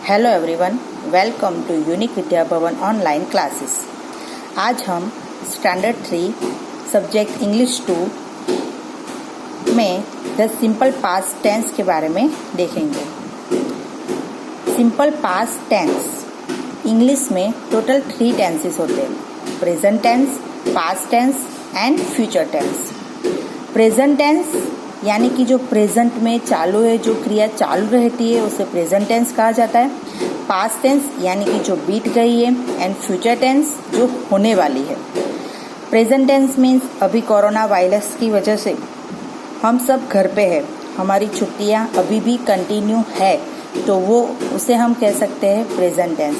Hello everyone, welcome to Unique Vidya Bhavan online classes. आज हम standard 3 subject English 2 में the simple past tense के बारे में देखेंगे। सिंपल पास्ट टेंस इंग्लिश में टोटल 3 टेंसेस होते हैं: present tense, past tense and future tense. Present tense यानी कि जो प्रेजेंट में चालू है, जो क्रिया चालू रहती है उसे प्रेजेंट टेंस कहा जाता है। पास्ट टेंस यानी कि जो बीत गई है, एंड फ्यूचर टेंस जो होने वाली है। प्रेजेंट टेंस मीन्स अभी कोरोना वायरस की वजह से हम सब घर पे है, हमारी छुट्टियां अभी भी कंटिन्यू है, तो वो उसे हम कह सकते हैं present tense.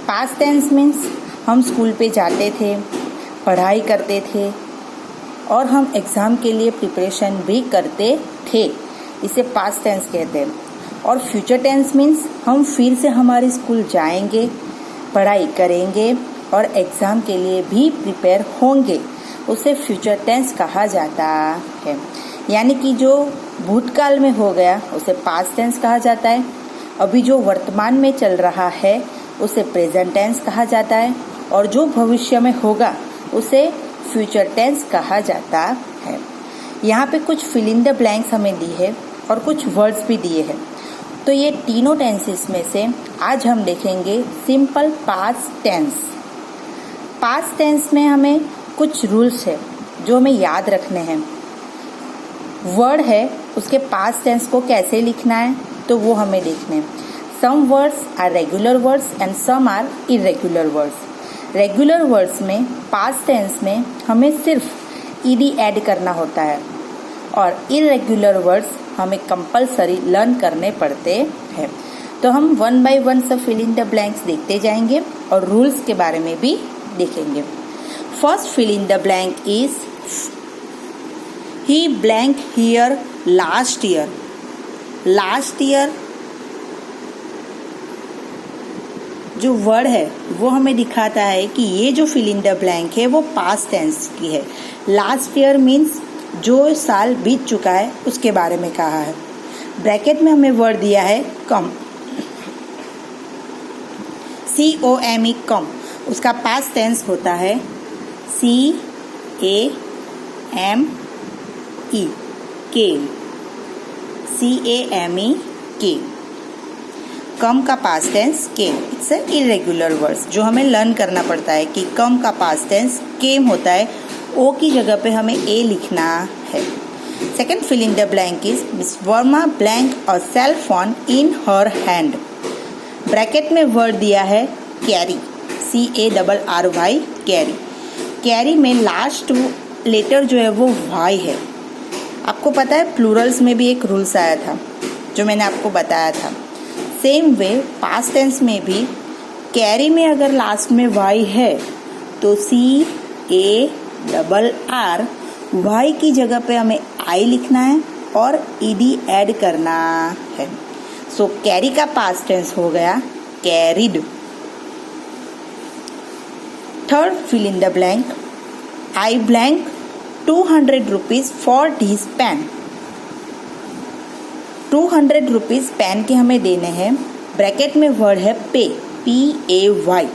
Past tense means हम स्कूल पे जाते थे, पढ़ाई करते थे और हम एग्ज़ाम के लिए प्रिपरेशन भी करते थे, इसे पास्ट टेंस कहते हैं। और फ्यूचर टेंस मीन्स हम फिर से हमारे स्कूल जाएंगे, पढ़ाई करेंगे और एग्ज़ाम के लिए भी प्रिपेयर होंगे, उसे फ्यूचर टेंस कहा जाता है। यानी कि जो भूतकाल में हो गया उसे पास्ट टेंस कहा जाता है, अभी जो वर्तमान में चल रहा है उसे प्रेजेंट टेंस कहा जाता है, और जो भविष्य में होगा उसे फ्यूचर टेंस कहा जाता है। यहाँ पे कुछ फिल इन द ब्लैंक्स हमें दी है और कुछ वर्ड्स भी दिए हैं। तो ये तीनों टेंसेस में से आज हम देखेंगे simple past tense. Past tense में हमें कुछ रूल्स है जो हमें याद रखने हैं। वर्ड है उसके पास्ट टेंस को कैसे लिखना है तो वो हमें देखने हैं। Some words are regular words and some are irregular words. Regular words में पास्ट टेंस में हमें सिर्फ ईडी ऐड करना होता है, और इरेगुलर वर्ड्स हमें कंपलसरी लर्न करने पड़ते हैं। तो हम वन बाय वन सब फिल इन द ब्लैंक्स देखते जाएंगे और रूल्स के बारे में भी देखेंगे। First fill in the blank is he blank here last year. Last year जो वर्ड है वो हमें दिखाता है कि ये जो फिल इन द ब्लैंक है वो पास्ट टेंस की है। लास्ट ईयर मीन्स जो साल बीत चुका है उसके बारे में कहा है। ब्रैकेट में हमें वर्ड दिया है कम, COME कम। उसका पास्ट टेंस होता है CAME, केम, CAME केम। कम का past tense came. It's a irregular words जो हमें लर्न करना पड़ता है कि कम का पास्ट टेंस केम होता है, ओ की जगह पे हमें ए लिखना है। Second fill in the blank is miss Verma blank a cell phone in her hand. Bracket में वर्ड दिया है कैरी, CARRY कैरी। कैरी में लास्ट लेटर जो है वो वाई है। आपको पता है प्लूरल्स में भी एक रूल्स आया था जो मैंने आपको बताया था। सेम वे पास्ट टेंस में भी कैरी में अगर लास्ट में वाई है तो CARR वाई की जगह पे हमें आई लिखना है और ईडी ऐड करना है। सो कैरी का पास्ट टेंस हो गया carried. Third fill in the blank, I blank 200 rupees for this pen. 200 rupees pen के हमें देने हैं। ब्रैकेट में वर्ड है पे, PAY।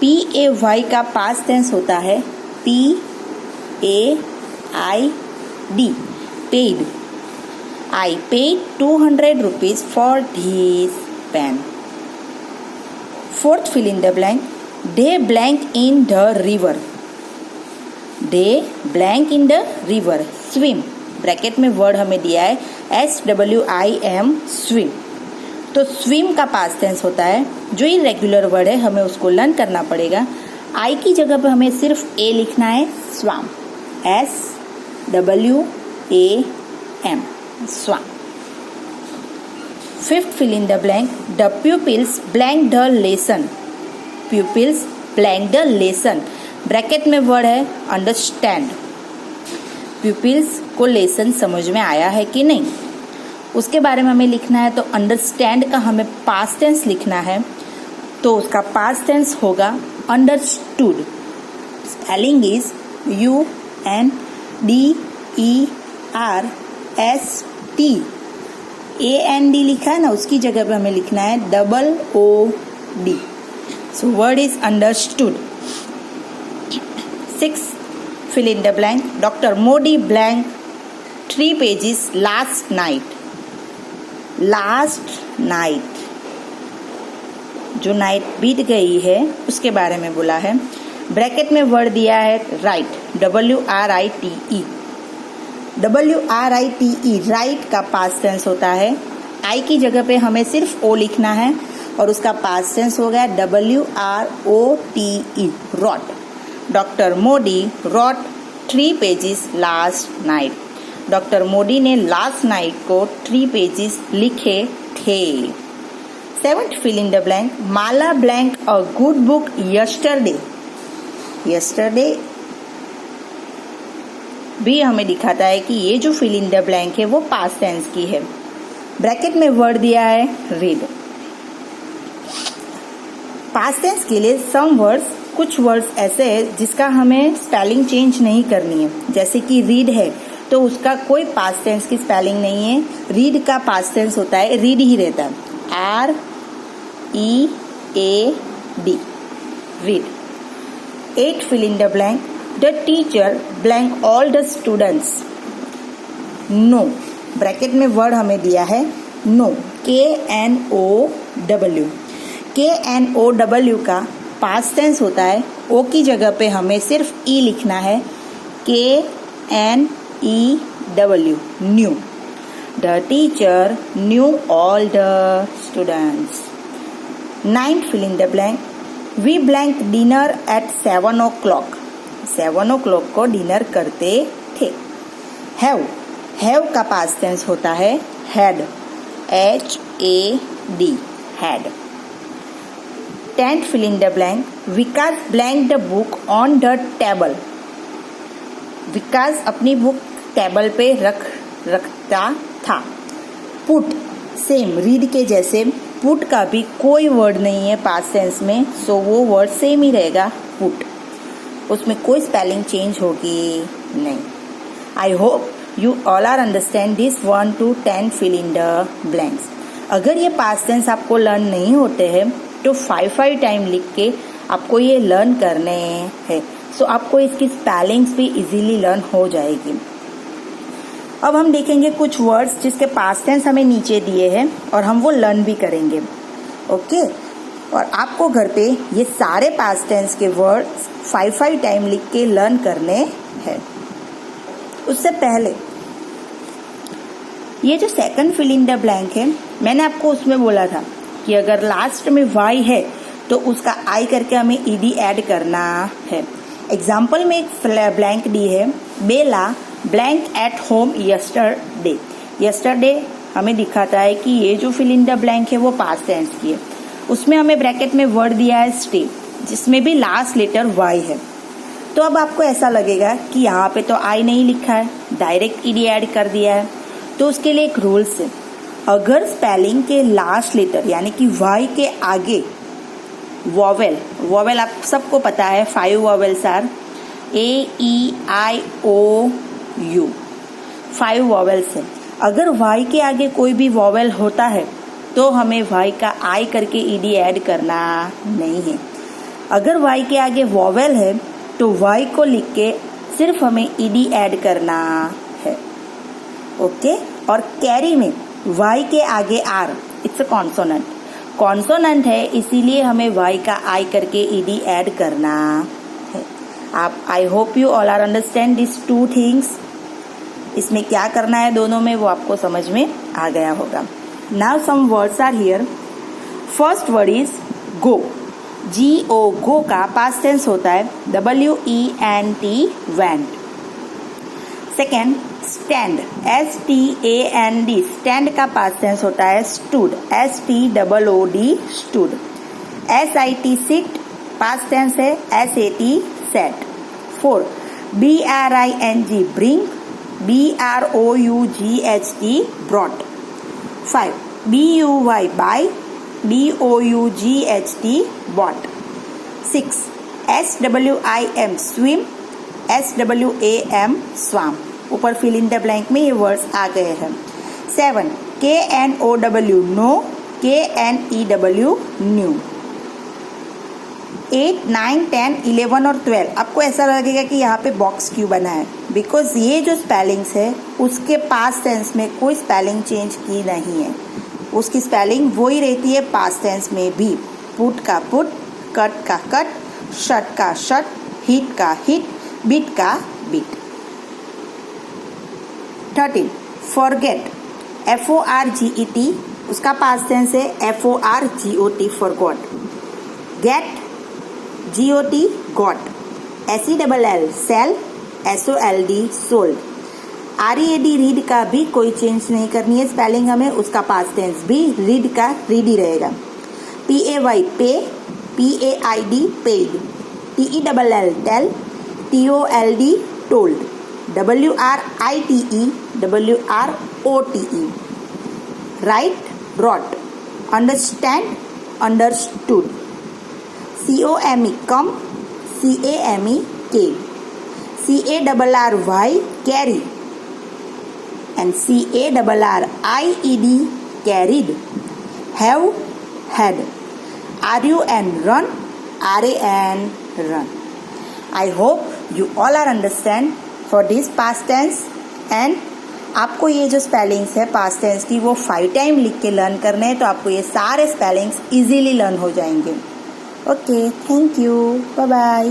PAY का पास्ट टेंस होता है PAID, paid. I paid 200 rupees for this pen. Fourth fill in the blank, they blank in the river. They blank in the river, swim. Bracket में word हमें दिया है SWIM, swim. तो swim का past tense होता है, जो irregular word है हमें उसको लर्न करना पड़ेगा। आई की जगह पे हमें सिर्फ ए लिखना है, swam, SWAM, swam. Fifth fill in the blank, the pupils blank the lesson. Pupils blank the lesson. Bracket में वर्ड है अंडरस्टैंड। प्यूपिल्स को लेसन समझ में आया है कि नहीं उसके बारे में हमें लिखना है। तो अंडरस्टैंड का हमें पास्ट टेंस लिखना है, तो उसका पास्ट टेंस होगा understood. Spelling is UNDERST। AND लिखा है ना, उसकी जगह पे हमें लिखना है OOD. So word is understood. 6. Fill in the blank. Dr. Modi blank 3 pages last night. Last night, जो नाइट बीत गई है उसके बारे में बोला है. ब्रैकेट में वर्ड दिया है राइट, WRITE. WRITE राइट का पास्ट टेंस होता है. आई की जगह पे हमें सिर्फ ओ लिखना है और उसका पास्ट टेंस हो गया WROTE, wrote. Doctor Modi wrote 3 pages last night. Doctor Modi ने लास्ट नाइट को 3 पेजेस लिखे थे. 7th fill in the blank. Mala blank a good book yesterday. yesterday भी हमें दिखाता है कि ये जो fill in the blank है वो past tense की है. ब्रैकेट में वर्ड दिया है read. past tense के लिए some words, कुछ वर्ड्स ऐसे हैं जिसका हमें स्पेलिंग चेंज नहीं करनी है. जैसे कि रीड है तो उसका कोई पास्ट टेंस की स्पेलिंग नहीं है. रीड का पास्ट टेंस होता है, रीड ही रहता है, READ, read. 8 fill in the blank. The teacher blank all the students. No, bracket में वर्ड हमें दिया है no, KNOW. KNOW का पास्ट टेंस होता है. ओ की जगह पे हमें सिर्फ ई लिखना है, KNEW, new. The teacher knew all the students. 9th fill in the blank. We blank dinner at 7 o'clock. 7 o'clock को डिनर करते थे. Have का पास्ट टेंस होता है had, HAD, had. 10th fill in the blank. Vikas blanked the book on the table. विकास अपनी book table पे रखता था. पुट सेम रीड के जैसे पुट का भी कोई वर्ड नहीं है पास्ट टेंस में, सो वो वर्ड सेम ही रहेगा पुट. उसमें कोई स्पेलिंग चेंज होगी नहीं. I hope you all are understand this 1 to 10 fill in the blanks. अगर ये पास्ट टेंस आपको लर्न नहीं होते हैं तो 5 टाइम लिख के आपको ये लर्न करने हैं. सो आपको इसकी स्पेलिंग्स भी इजीली लर्न हो जाएगी. अब हम देखेंगे कुछ वर्ड्स जिसके पास्ट टेंस हमें नीचे दिए हैं और हम वो लर्न भी करेंगे. ओके, और आपको घर पे ये सारे पास्ट टेंस के वर्ड्स 5 टाइम लिख के लर्न करने हैं. उससे पहले ये जो second fill in the blank है, मैंने आपको उसमें बोला था कि अगर लास्ट में वाई है तो उसका आई करके हमें ईडी ऐड करना है. एग्जाम्पल में एक ब्लैंक दी है, Bella blank at home yesterday. Yesterday हमें दिखाता है कि ये जो फिल इन द ब्लैंक है वो पास्ट टेंस की है. उसमें हमें ब्रैकेट में वर्ड दिया है स्टे, जिसमें भी लास्ट लेटर वाई है. तो अब आपको ऐसा लगेगा कि यहाँ पे तो आई नहीं लिखा है, डायरेक्ट ईडी ऐड कर दिया है. तो उसके लिए एक रूल्स है, अगर स्पेलिंग के लास्ट लेटर यानी कि वाई के आगे वॉवेल आप सबको पता है 5 वॉवेल्स आर AEIOU, 5 वॉवेल्स है. अगर वाई के आगे कोई भी वॉवेल होता है तो हमें वाई का आई करके ईडी ऐड करना नहीं है. अगर वाई के आगे वॉवेल है तो वाई को लिख के सिर्फ हमें ईडी ऐड करना है. ओके, और कैरी में वाई के आगे आर, इट्स अ कॉन्सोनेंट है, इसीलिए हमें वाई का आई करके ईडी ऐड करना है. आप I hope you all are understand this 2 things. इसमें क्या करना है दोनों में वो आपको समझ में आ गया होगा. Now some words are here. First word is go. GO, go का पास्ट टेंस होता है WENT, went. Second stand, STAND, stand का पास्ट टेंस होता है stood, STOOD, stood. SIT, sit, past tense है SAT, sat. 4 BRING, bring, BROUGHT, brought. 5 BUY, buy, BOUGHT, bought. 6 SWIM, swim, SWAM, swam. ऊपर fill in the blank में ये words आ गए हैं. 7 KNOW no, KNEW new. 8, 9, 10, 11 और 12 आपको ऐसा लगेगा कि यहाँ पे बॉक्स क्यों बना है, बिकॉज ये जो स्पेलिंग्स है उसके पास्ट टेंस में कोई स्पेलिंग चेंज की नहीं है, उसकी स्पेलिंग वही रहती है पास्ट टेंस में भी। पुट का पुट, कट का कट, शट का शट, हिट का हिट, बीट का बीट। 13 फॉरगेट, FORGET उसका पास्ट टेंस है FORGOT forgot. Get, GOT got. SELL sell, SOLD sold. READ read का भी कोई चेंज नहीं करनी है स्पेलिंग हमें, उसका पास्ट टेंस भी रीड का रीड ही रहेगा। PAY pay, PAID paid. TELL tell, TOLD told. WRITE WROTE write wrote. Understand understood. COME come, CAME came. CARRY carry and CARRIED carried। Have had। RUN run, RAN run। I hope you all are understand for this past tense and आपको ये जो spellings है past tense की वो 5 time लिख के learn करने हैं, तो आपको ये सारे स्पेलिंग्स इजीली लर्न हो जाएंगे। Okay, thank you, bye bye.